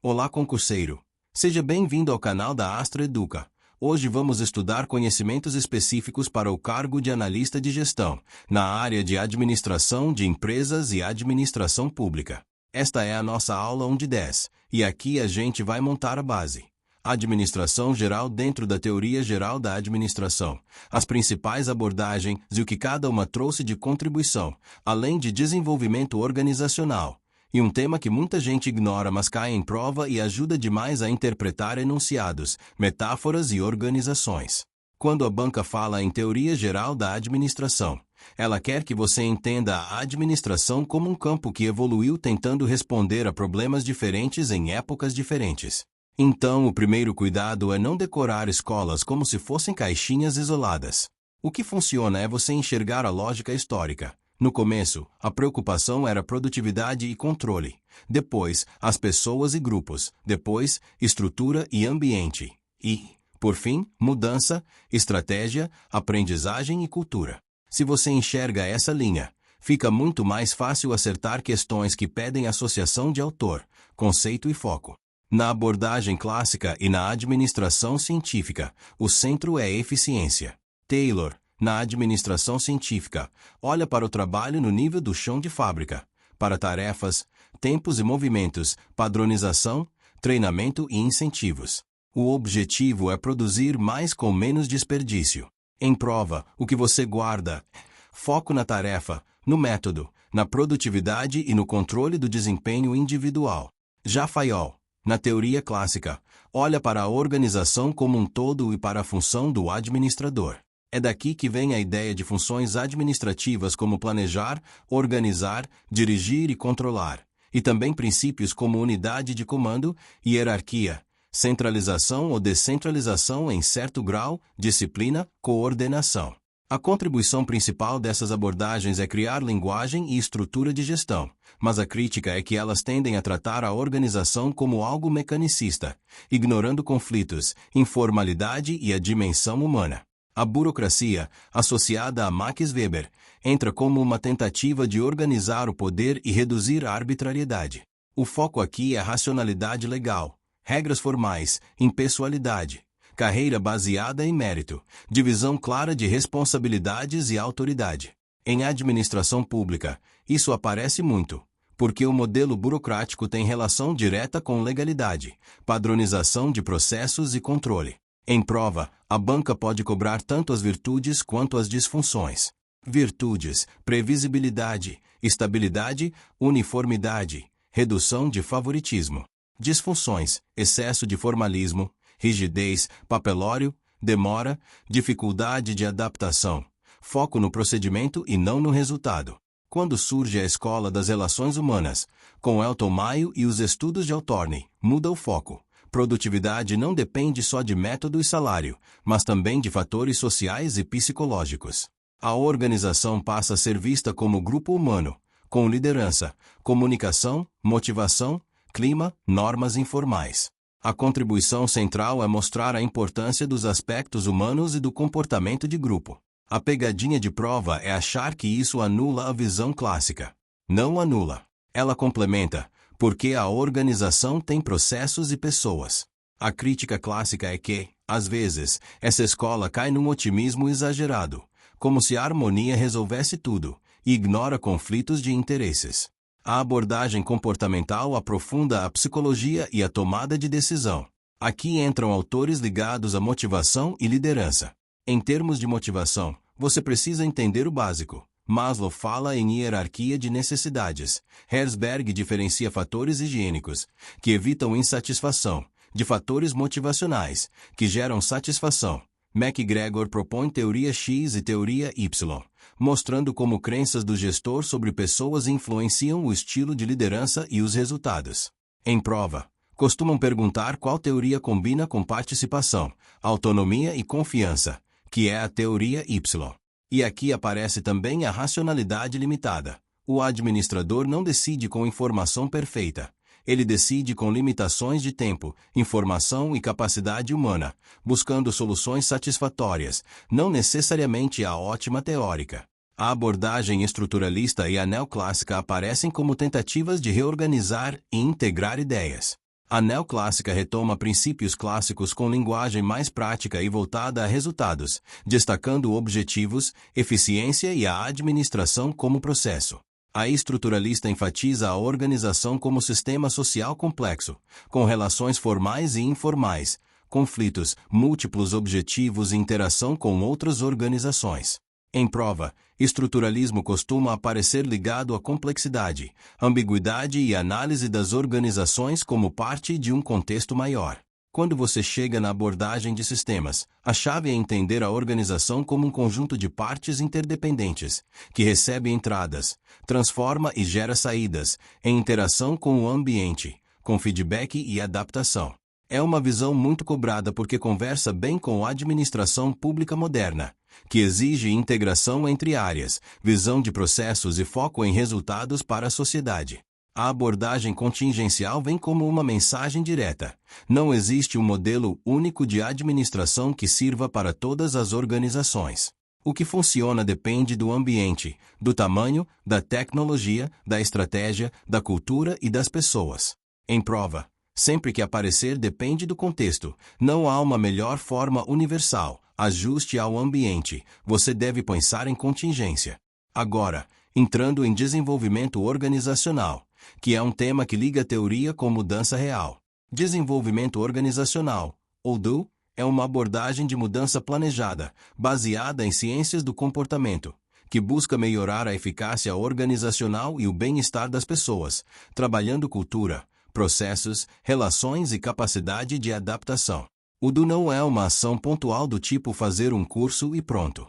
Olá, concurseiro! Seja bem-vindo ao canal da Astro Educa. Hoje vamos estudar conhecimentos específicos para o cargo de analista de gestão, na área de administração de empresas e administração pública. Esta é a nossa aula 1 de 10, e aqui a gente vai montar a base. Administração geral dentro da teoria geral da administração, as principais abordagens e o que cada uma trouxe de contribuição, além de desenvolvimento organizacional. E um tema que muita gente ignora, mas cai em prova e ajuda demais a interpretar enunciados, metáforas e organizações. Quando a banca fala em teoria geral da administração, ela quer que você entenda a administração como um campo que evoluiu tentando responder a problemas diferentes em épocas diferentes. Então, o primeiro cuidado é não decorar escolas como se fossem caixinhas isoladas. O que funciona é você enxergar a lógica histórica. No começo, a preocupação era produtividade e controle. Depois, as pessoas e grupos. Depois, estrutura e ambiente. E, por fim, mudança, estratégia, aprendizagem e cultura. Se você enxerga essa linha, fica muito mais fácil acertar questões que pedem associação de autor, conceito e foco. Na abordagem clássica e na administração científica, o centro é eficiência. Taylor, na administração científica, olha para o trabalho no nível do chão de fábrica, para tarefas, tempos e movimentos, padronização, treinamento e incentivos. O objetivo é produzir mais com menos desperdício. Em prova, o que você guarda? Foco na tarefa, no método, na produtividade e no controle do desempenho individual. Já Fayol, na teoria clássica, olha para a organização como um todo e para a função do administrador. É daqui que vem a ideia de funções administrativas como planejar, organizar, dirigir e controlar, e também princípios como unidade de comando, hierarquia, centralização ou descentralização em certo grau, disciplina, coordenação. A contribuição principal dessas abordagens é criar linguagem e estrutura de gestão, mas a crítica é que elas tendem a tratar a organização como algo mecanicista, ignorando conflitos, informalidade e a dimensão humana. A burocracia, associada a Max Weber, entra como uma tentativa de organizar o poder e reduzir a arbitrariedade. O foco aqui é racionalidade legal, regras formais, impessoalidade, carreira baseada em mérito, divisão clara de responsabilidades e autoridade. Em administração pública, isso aparece muito, porque o modelo burocrático tem relação direta com legalidade, padronização de processos e controle. Em prova, a banca pode cobrar tanto as virtudes quanto as disfunções. Virtudes: previsibilidade, estabilidade, uniformidade, redução de favoritismo. Disfunções: excesso de formalismo, rigidez, papelório, demora, dificuldade de adaptação, foco no procedimento e não no resultado. Quando surge a Escola das Relações Humanas, com Elton Mayo e os estudos de Hawthorne, muda o foco. Produtividade não depende só de método e salário, mas também de fatores sociais e psicológicos. A organização passa a ser vista como grupo humano, com liderança, comunicação, motivação, clima, normas informais. A contribuição central é mostrar a importância dos aspectos humanos e do comportamento de grupo. A pegadinha de prova é achar que isso anula a visão clássica. Não anula. Ela complementa, porque a organização tem processos e pessoas. A crítica clássica é que, às vezes, essa escola cai num otimismo exagerado, como se a harmonia resolvesse tudo, e ignora conflitos de interesses. A abordagem comportamental aprofunda a psicologia e a tomada de decisão. Aqui entram autores ligados à motivação e liderança. Em termos de motivação, você precisa entender o básico. Maslow fala em hierarquia de necessidades. Herzberg diferencia fatores higiênicos, que evitam insatisfação, de fatores motivacionais, que geram satisfação. MacGregor propõe teoria X e teoria Y, mostrando como crenças do gestor sobre pessoas influenciam o estilo de liderança e os resultados. Em prova, costumam perguntar qual teoria combina com participação, autonomia e confiança, que é a teoria Y. E aqui aparece também a racionalidade limitada. O administrador não decide com informação perfeita. Ele decide com limitações de tempo, informação e capacidade humana, buscando soluções satisfatórias, não necessariamente a ótima teórica. A abordagem estruturalista e a neoclássica aparecem como tentativas de reorganizar e integrar ideias. A neoclássica retoma princípios clássicos com linguagem mais prática e voltada a resultados, destacando objetivos, eficiência e a administração como processo. A estruturalista enfatiza a organização como sistema social complexo, com relações formais e informais, conflitos, múltiplos objetivos e interação com outras organizações. Em prova, estruturalismo costuma aparecer ligado à complexidade, ambiguidade e análise das organizações como parte de um contexto maior. Quando você chega na abordagem de sistemas, a chave é entender a organização como um conjunto de partes interdependentes, que recebe entradas, transforma e gera saídas, em interação com o ambiente, com feedback e adaptação. É uma visão muito cobrada porque conversa bem com a administração pública moderna, que exige integração entre áreas, visão de processos e foco em resultados para a sociedade. A abordagem contingencial vem como uma mensagem direta. Não existe um modelo único de administração que sirva para todas as organizações. O que funciona depende do ambiente, do tamanho, da tecnologia, da estratégia, da cultura e das pessoas. Em prova, sempre que aparecer depende do contexto. Não há uma melhor forma universal. Ajuste ao ambiente. Você deve pensar em contingência. Agora, entrando em desenvolvimento organizacional, que é um tema que liga teoria com mudança real. Desenvolvimento organizacional, ou DO, é uma abordagem de mudança planejada, baseada em ciências do comportamento, que busca melhorar a eficácia organizacional e o bem-estar das pessoas, trabalhando cultura, processos, relações e capacidade de adaptação. O DO não é uma ação pontual do tipo fazer um curso e pronto.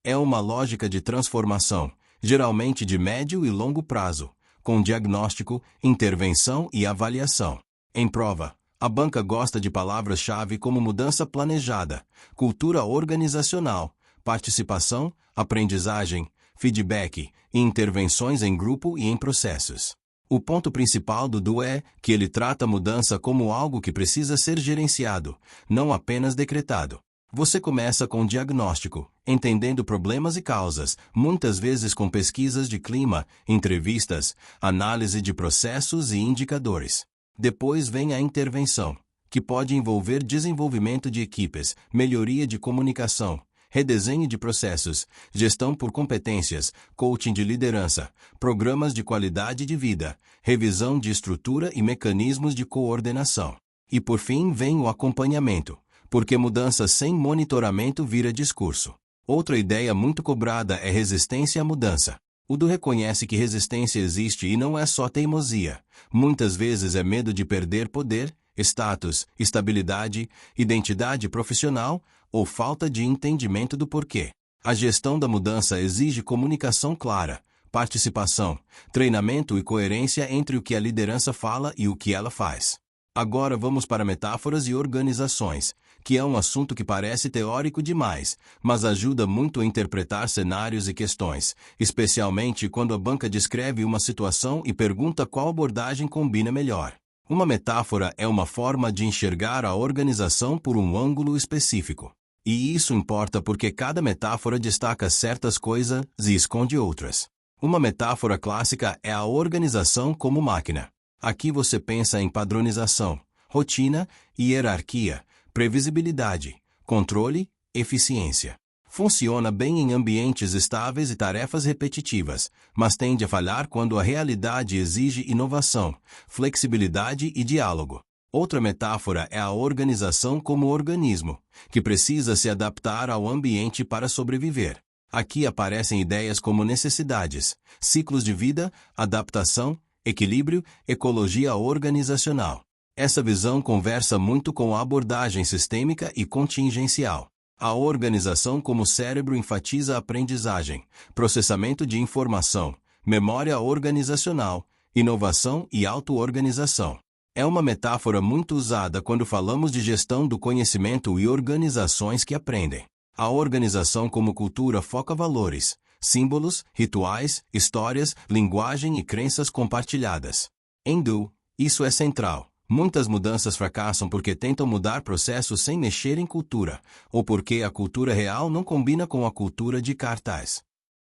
É uma lógica de transformação, geralmente de médio e longo prazo, com diagnóstico, intervenção e avaliação. Em prova, a banca gosta de palavras-chave como mudança planejada, cultura organizacional, participação, aprendizagem, feedback e intervenções em grupo e em processos. O ponto principal do DO é que ele trata a mudança como algo que precisa ser gerenciado, não apenas decretado. Você começa com diagnóstico, entendendo problemas e causas, muitas vezes com pesquisas de clima, entrevistas, análise de processos e indicadores. Depois vem a intervenção, que pode envolver desenvolvimento de equipes, melhoria de comunicação, redesenho de processos, gestão por competências, coaching de liderança, programas de qualidade de vida, revisão de estrutura e mecanismos de coordenação. E por fim vem o acompanhamento, porque mudança sem monitoramento vira discurso. Outra ideia muito cobrada é resistência à mudança. O DO reconhece que resistência existe e não é só teimosia. Muitas vezes é medo de perder poder, status, estabilidade, identidade profissional ou falta de entendimento do porquê. A gestão da mudança exige comunicação clara, participação, treinamento e coerência entre o que a liderança fala e o que ela faz. Agora vamos para metáforas e organizações, que é um assunto que parece teórico demais, mas ajuda muito a interpretar cenários e questões, especialmente quando a banca descreve uma situação e pergunta qual abordagem combina melhor. Uma metáfora é uma forma de enxergar a organização por um ângulo específico. E isso importa porque cada metáfora destaca certas coisas e esconde outras. Uma metáfora clássica é a organização como máquina. Aqui você pensa em padronização, rotina, hierarquia, previsibilidade, controle, eficiência. Funciona bem em ambientes estáveis e tarefas repetitivas, mas tende a falhar quando a realidade exige inovação, flexibilidade e diálogo. Outra metáfora é a organização como organismo, que precisa se adaptar ao ambiente para sobreviver. Aqui aparecem ideias como necessidades, ciclos de vida, adaptação, equilíbrio, ecologia organizacional. Essa visão conversa muito com a abordagem sistêmica e contingencial. A organização como cérebro enfatiza a aprendizagem, processamento de informação, memória organizacional, inovação e auto-organização. É uma metáfora muito usada quando falamos de gestão do conhecimento e organizações que aprendem. A organização como cultura foca valores, símbolos, rituais, histórias, linguagem e crenças compartilhadas. Em DO, isso é central. Muitas mudanças fracassam porque tentam mudar processos sem mexer em cultura, ou porque a cultura real não combina com a cultura de cartaz.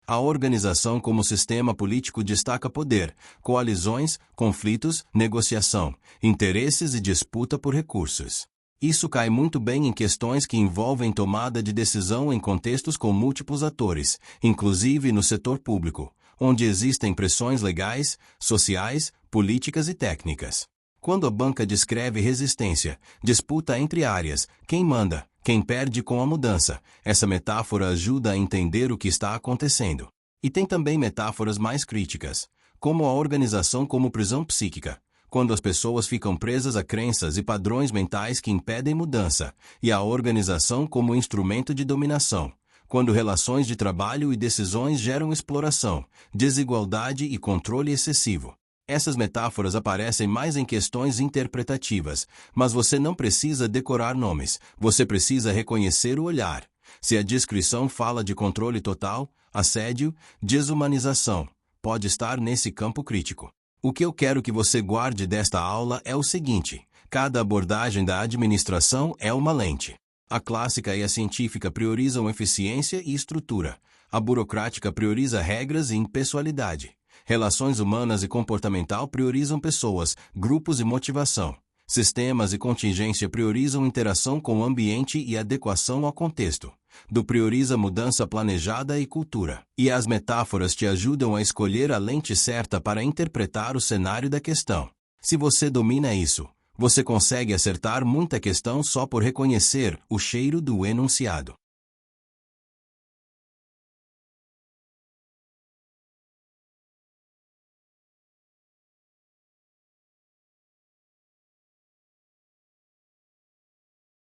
A organização como sistema político destaca poder, coalizões, conflitos, negociação, interesses e disputa por recursos. Isso cai muito bem em questões que envolvem tomada de decisão em contextos com múltiplos atores, inclusive no setor público, onde existem pressões legais, sociais, políticas e técnicas. Quando a banca descreve resistência, disputa entre áreas, quem manda, quem perde com a mudança, essa metáfora ajuda a entender o que está acontecendo. E tem também metáforas mais críticas, como a organização como prisão psíquica, quando as pessoas ficam presas a crenças e padrões mentais que impedem mudança, e a organização como instrumento de dominação, quando relações de trabalho e decisões geram exploração, desigualdade e controle excessivo. Essas metáforas aparecem mais em questões interpretativas, mas você não precisa decorar nomes, você precisa reconhecer o olhar. Se a descrição fala de controle total, assédio, desumanização, pode estar nesse campo crítico. O que eu quero que você guarde desta aula é o seguinte: cada abordagem da administração é uma lente. A clássica e a científica priorizam eficiência e estrutura. A burocrática prioriza regras e impessoalidade. Relações humanas e comportamental priorizam pessoas, grupos e motivação. Sistemas e contingência priorizam interação com o ambiente e adequação ao contexto. Do prioriza mudança planejada e cultura. E as metáforas te ajudam a escolher a lente certa para interpretar o cenário da questão. Se você domina isso, você consegue acertar muita questão só por reconhecer o cheiro do enunciado.